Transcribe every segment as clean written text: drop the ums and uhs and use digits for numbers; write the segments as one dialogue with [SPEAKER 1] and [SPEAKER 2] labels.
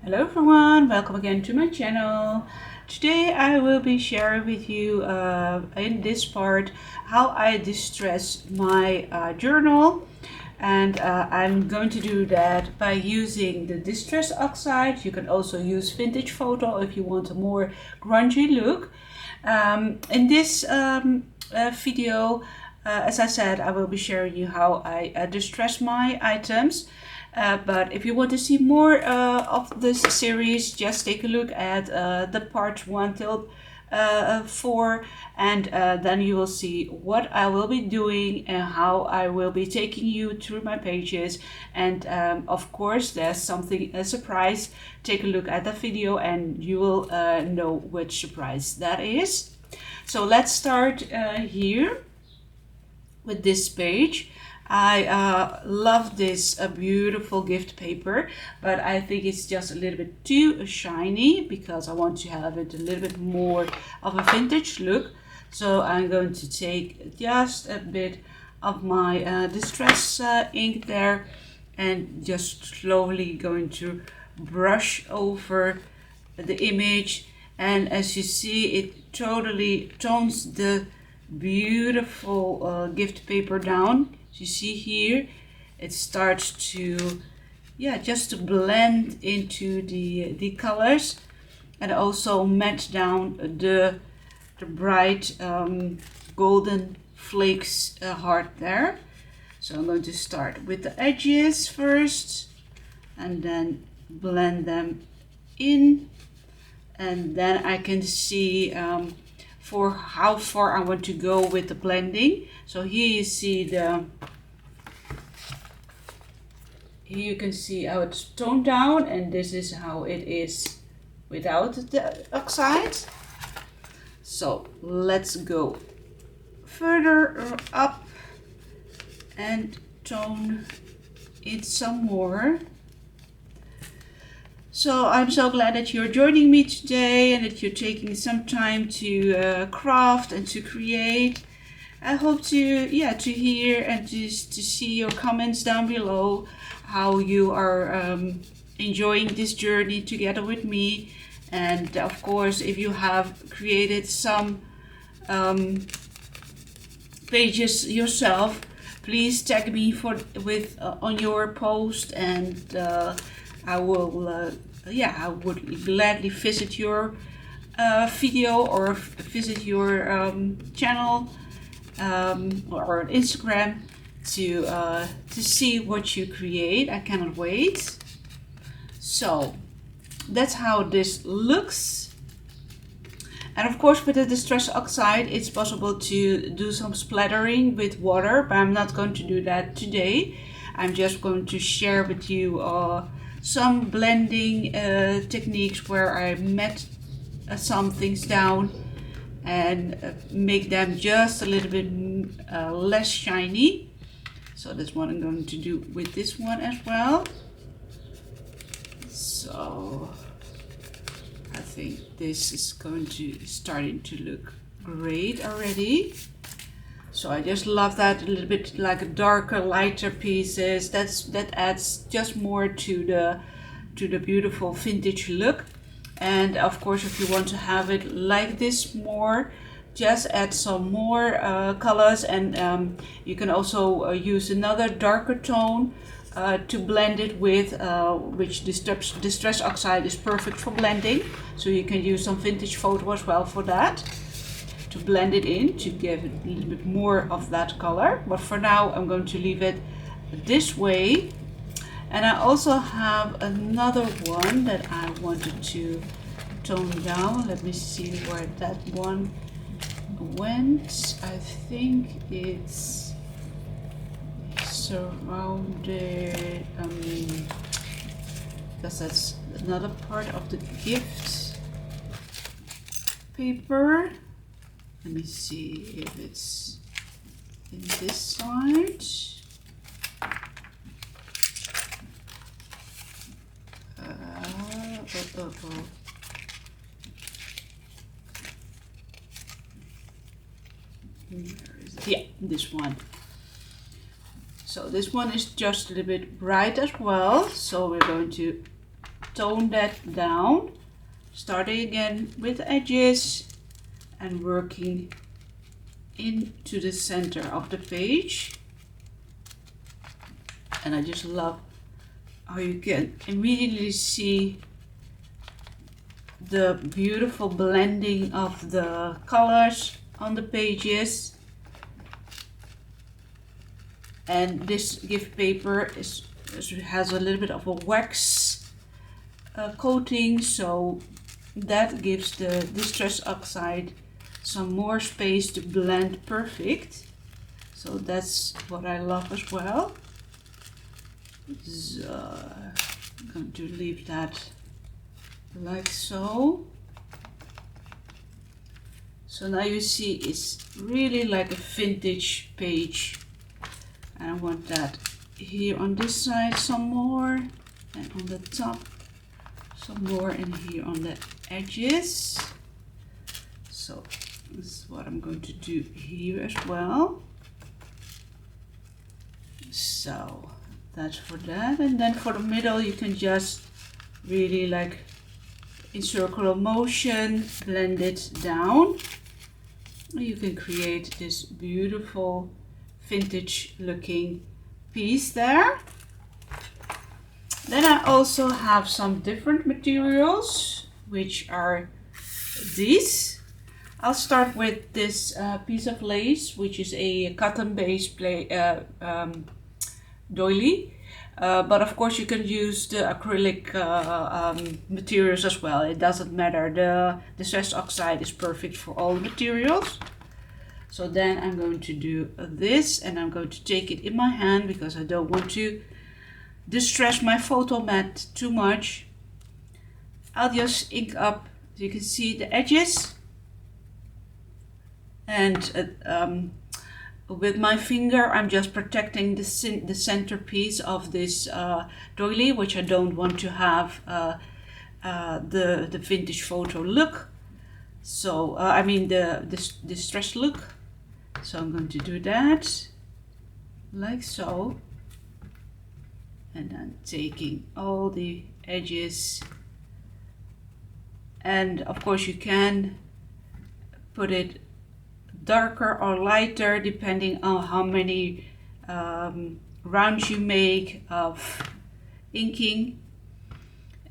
[SPEAKER 1] Hello everyone, welcome again to my channel. Today I will be sharing with you in this part how I distress my journal, and I'm going to do that by using the Distress Oxide. You can also use vintage photo if you want a more grungy look. In this video, as I said, I will be sharing you how I distress my items. But if you want to see more of this series, just take a look at the part 1 till 4, and then you will see what I will be doing and how I will be taking you through my pages. And of course, there's something, a surprise. Take a look at the video and you will know which surprise that is. So let's start here with this page. I love this beautiful gift paper, but I think it's just a little bit too shiny because I want to have it a little bit more of a vintage look. So I'm going to take just a bit of my Distress ink there and just slowly going to brush over the image. And as you see, it totally tones the beautiful gift paper down. You see here, it starts to, just to blend into the colors, and also match down the bright golden flakes heart there. So I'm going to start with the edges first, and then blend them in, and then I can see for how far I want to go with the blending. So here you see here you can see how it's toned down, and this is how it is without the oxide. So let's go further up and tone it some more. So I'm so glad that you're joining me today and that you're taking some time to craft and to create. I hope to hear and to see your comments down below, how you are enjoying this journey together with me. And of course, if you have created some pages yourself, please tag me on your post, and I will I would gladly visit your video or visit your channel or Instagram to see what you create. I cannot wait. So that's how this looks. And of course, with the Distress Oxide, it's possible to do some splattering with water, but I'm not going to do that today. I'm just going to share with you some blending techniques where I met some things down and make them just a little bit less shiny. So that's what I'm going to do with this one as well. So I think this is starting to look great already. So I just love that, a little bit like darker, lighter pieces. That adds just more to the beautiful vintage look. And of course, if you want to have it like this more, just add some more colors, and you can also use another darker tone to blend it with, which Distress Oxide is perfect for blending. So you can use some vintage photo as well for that, to blend it in, to give it a little bit more of that color. But for now, I'm going to leave it this way. And I also have another one that I wanted to tone down. Let me see where that one went. I think it's surrounded, because that's another part of the gift paper. Let me see if it's in this side. Where is it? Yeah, this one. So this one is just a little bit bright as well. So we're going to tone that down, starting again with the edges and working into the center of the page. And I just love how you can immediately see the beautiful blending of the colors on the pages. And this gift paper has a little bit of a wax coating, so that gives the Distress Oxide some more space to blend perfect. So that's what I love as well. So I'm going to leave that like so. So now you see it's really like a vintage page. And I want that here on this side some more, and on the top some more, and here on the edges. So this is what I'm going to do here as well. So that's for that. And then for the middle you can just really like in circular motion blend it down. You can create this beautiful vintage looking piece there. Then I also have some different materials, which are these. I'll start with this piece of lace, which is a cotton based doily. But of course you can use the acrylic materials as well. It doesn't matter. The Distress Oxide is perfect for all the materials. So then I'm going to do this, and I'm going to take it in my hand because I don't want to distress my photo mat too much. I'll just ink up, so you can see the edges, and with my finger I'm just protecting the centerpiece of this doily, which I don't want to have the vintage photo look. So I mean the distress look. So I'm going to do that like so, and then taking all the edges, and of course you can put it darker or lighter depending on how many rounds you make of inking.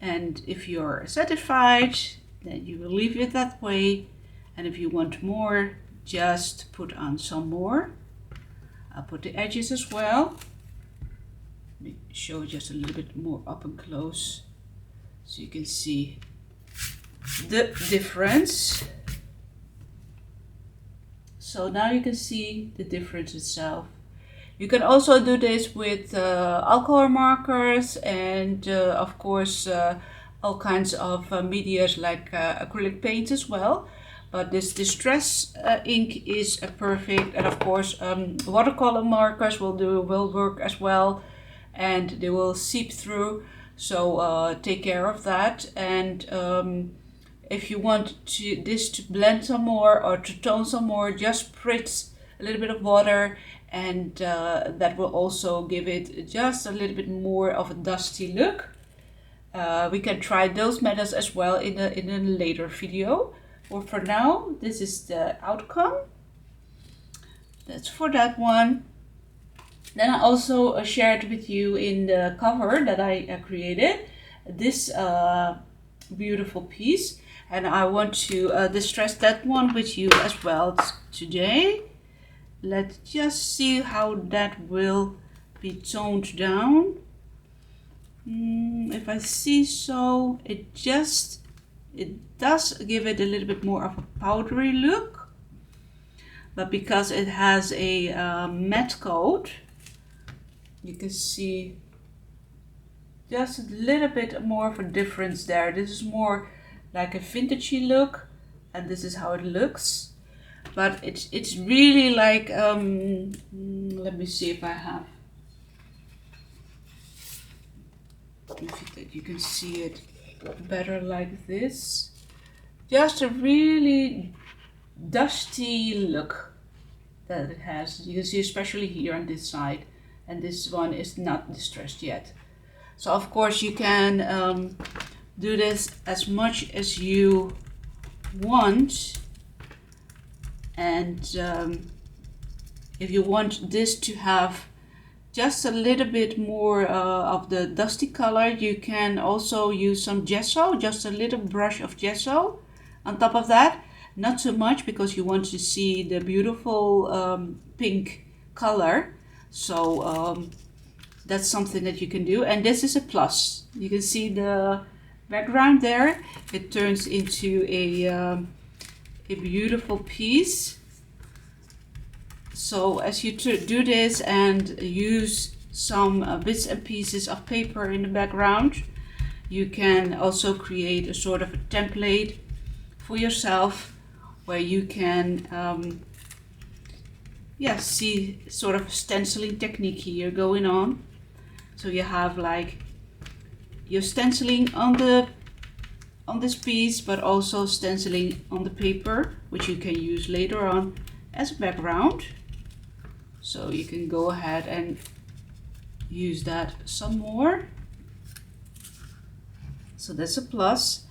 [SPEAKER 1] And if you're satisfied, then you will leave it that way, and if you want more, just put on some more. I'll put the edges as well. Let me show just a little bit more up and close so you can see the difference. So now you can see the difference itself. You can also do this with alcohol markers and of course all kinds of medias like acrylic paints as well. But this Distress ink is perfect, and of course watercolor markers will work as well, and they will seep through. So take care of that. And if you want this to blend some more or to tone some more, just spritz a little bit of water, and that will also give it just a little bit more of a dusty look. We can try those methods as well in a later video. Well, for now, this is the outcome. That's for that one. Then I also shared with you in the cover that I created this beautiful piece, and I want to distress that one with you as well today. Let's just see how that will be toned down. If I see so, it does give it a little bit more of a powdery look, but because it has a matte coat, you can see just a little bit more of a difference there. This is more like a vintagey look, and this is how it looks. But it's really like let me see if I have, if you can see it better like this. Just a really dusty look that it has. You can see especially here on this side, and this one is not distressed yet. So of course you can do this as much as you want. And if you want this to have just a little bit more of the dusty color, you can also use some gesso, just a little brush of gesso on top of that. Not too much, because you want to see the beautiful pink color. So that's something that you can do. And this is a plus. You can see the background there. It turns into a beautiful piece. So as you do this and use some bits and pieces of paper in the background, you can also create a sort of a template for yourself, where you can see sort of a stenciling technique here going on. So you have like your stenciling on this piece, but also stenciling on the paper, which you can use later on as a background. So you can go ahead and use that some more. So that's a plus.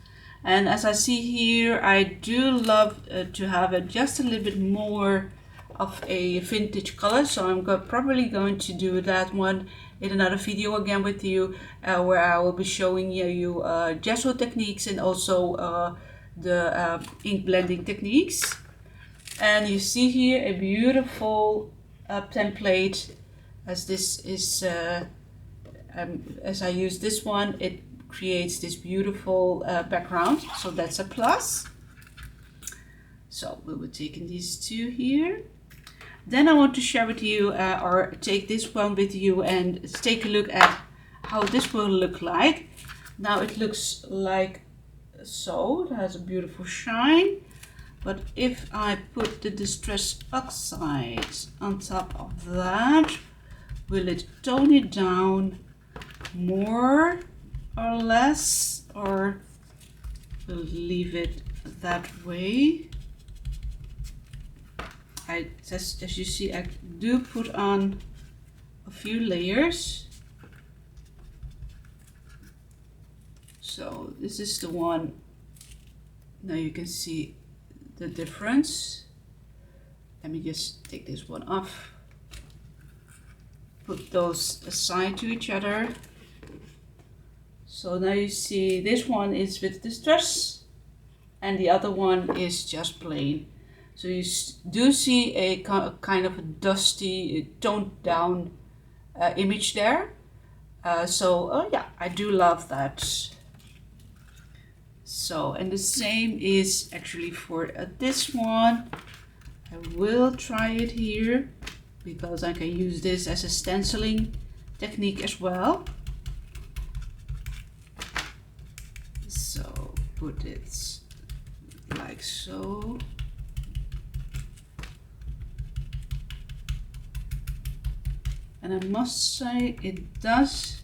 [SPEAKER 1] And as I see here, I do love to have it just a little bit more of a vintage color. So I'm probably going to do that one in another video again with you, where I will be showing you gesso techniques and also the ink blending techniques. And you see here a beautiful template, as this is as I use this one, it creates this beautiful background. So that's a plus. So we will take in these two here. Then I want to share with you, or take this one with you and take a look at how this will look like. Now it looks like so, it has a beautiful shine. But if I put the Distress Oxide on top of that, will it tone it down more or less, or will leave it that way? As you see, I do put on a few layers. So this is the one. Now you can see the difference. Let me just take this one off. Put those aside to each other. So now you see this one is with distress and the other one is just plain. So you do see a kind of a dusty, toned down image there. Yeah, I do love that. So, and the same is actually for this one. I will try it here because I can use this as a stenciling technique as well. So put it like so. And I must say it does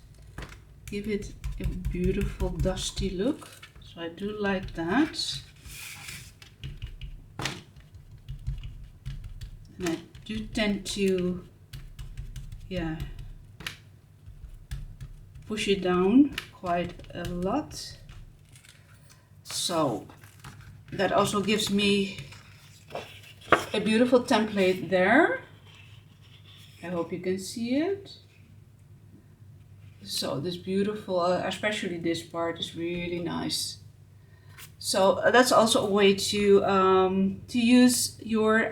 [SPEAKER 1] give it a beautiful dusty look. So I do like that. And I do tend to, push it down quite a lot. So that also gives me a beautiful template there. I hope you can see it. So this beautiful, especially this part is really nice. So that's also a way to use your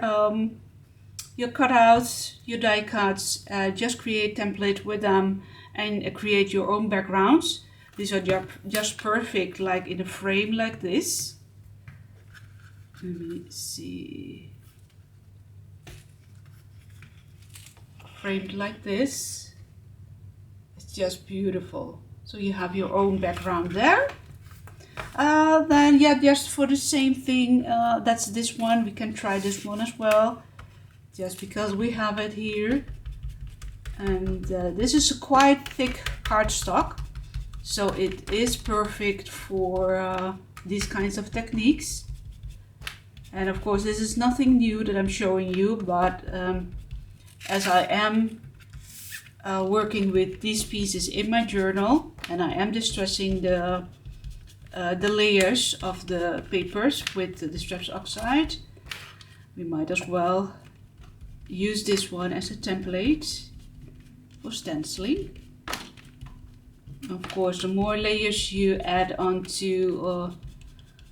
[SPEAKER 1] cutouts, your die cuts. Just create template with them and create your own backgrounds. These are just perfect, like in a frame like this. Let me see. Framed like this. It's just beautiful. So you have your own background there. Then just for the same thing, that's this one. We can try this one as well, just because we have it here. And this is a quite thick cardstock, so it is perfect for these kinds of techniques. And of course, this is nothing new that I'm showing you, but as I am working with these pieces in my journal and I am distressing the the layers of the papers with the Distress Oxide. We might as well use this one as a template for stenciling. Of course, the more layers you add onto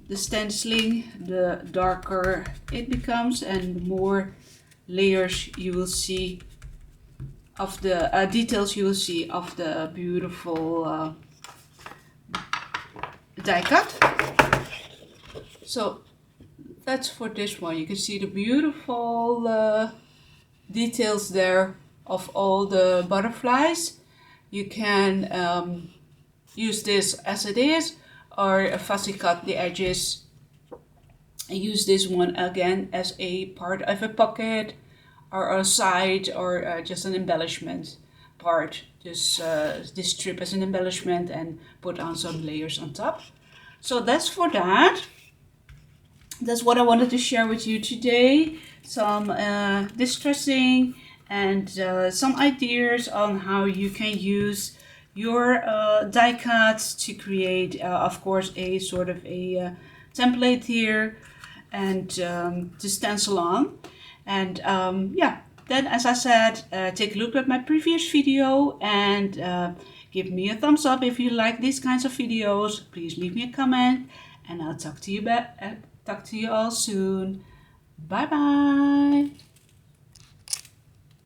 [SPEAKER 1] the stenciling, the darker it becomes, and the more layers you will see of the details you will see of the beautiful die cut. So that's for this one. You can see the beautiful details there of all the butterflies. You can use this as it is, or fussy cut the edges and use this one again as a part of a pocket or a side, or just an embellishment part. Just this strip as an embellishment and put on some layers on top. So that's for that. That's what I wanted to share with you today. Some distressing and some ideas on how you can use your die cuts to create, of course, a sort of a template here and to stencil on. And yeah, then as I said, take a look at my previous video and give me a thumbs up if you like these kinds of videos. Please leave me a comment, and I'll talk to you all soon. Bye bye.